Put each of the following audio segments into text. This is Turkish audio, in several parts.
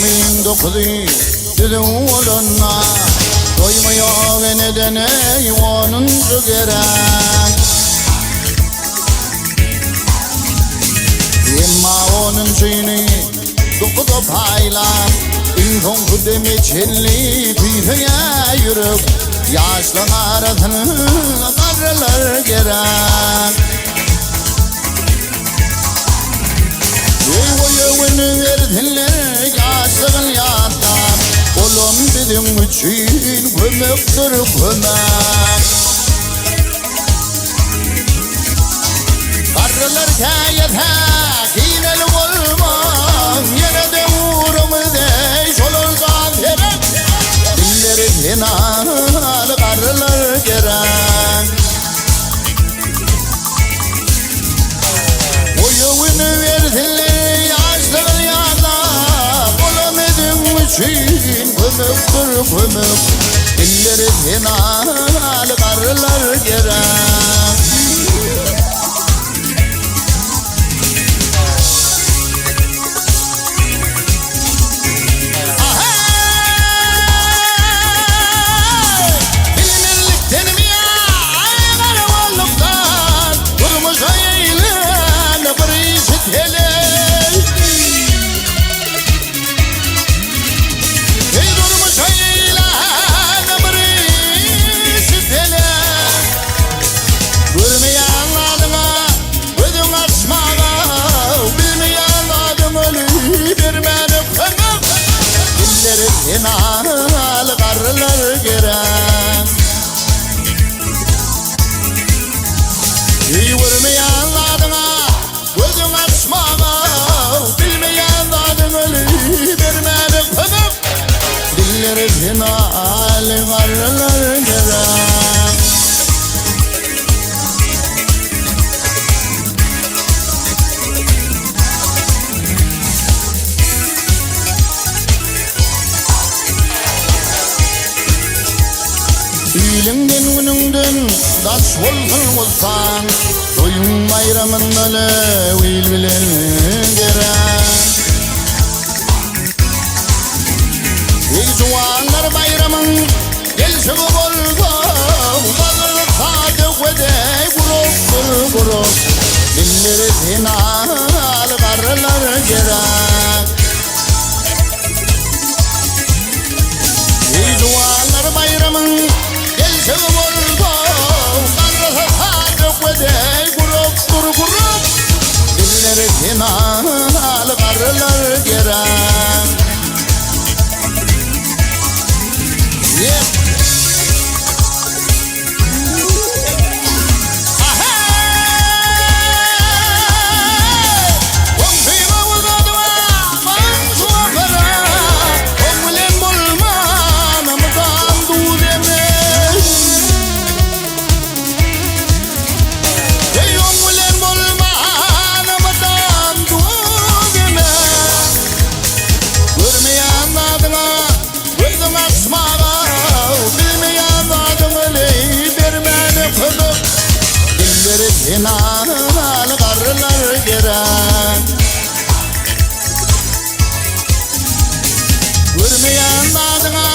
Domin dokudu düdüm olunma Doymuyor ve nedeni onun gerek Emma onun suyunu dokudu paylar İnsan kudemi çelli tüyfeye yürüp Yaşlı arasını karılar gerek Eyvayevini verdiler yaşlığın yatar Oğlum bizim için kömektir kömek Karılar yeter iğneli olmam Yere de vurumuz ey solurdan terek Dilleri fenalı karılar gerek Oyunu verdiler yaşlığın yatar Oğlum bizim için kömektir kömek Dilleri fenalı karılar gerek Enalı karılar gerek İyi vurmayan adına gözüm açmağa Bilmeyen adın ölü vermedi kömük Dilleri enalı karılar gerek Üylünden gününden daş olsun olsan Doyun bayramın öyle uyl bilen gerek İlk juanlar bayramın gelşi bu bolda Uzanır sadık ve de grup grup Dilleri fenalı karılar gerek İlk juanlar bayramın Gelşim oldu, karısı sadık ve de grup Dilleri fenalı karılar gerek Enalı karılar gerek Görmeyen adına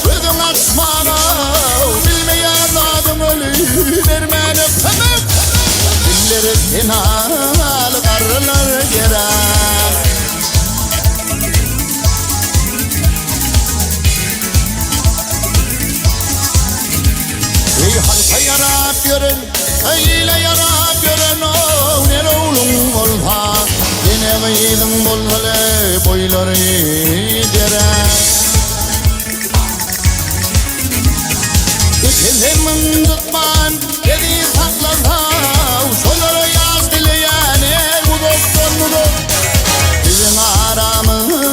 gözüm açmağa Bilmeyen adım ölü vermeni kömük Dilleri enalı karılar gerek Ey halka yarab görün Eyle yarab gören o nere oğlum olha Yine gıydın bolhale boyları gerek İkizimın tutman dedi saklasa Soları yaz dileyen el bu doktor Bizim aramı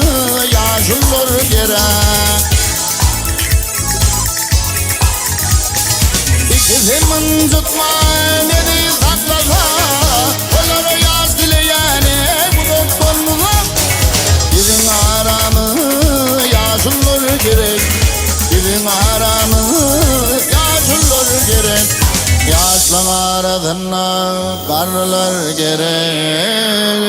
yaşılır gerek İkizimın tutman dedi saklasa Soları yaz dileyen el bu doktor Bizim aramı yaşılır gerek Bizim aramı yaşılır gerek Yaşlan aradığına karılar gerek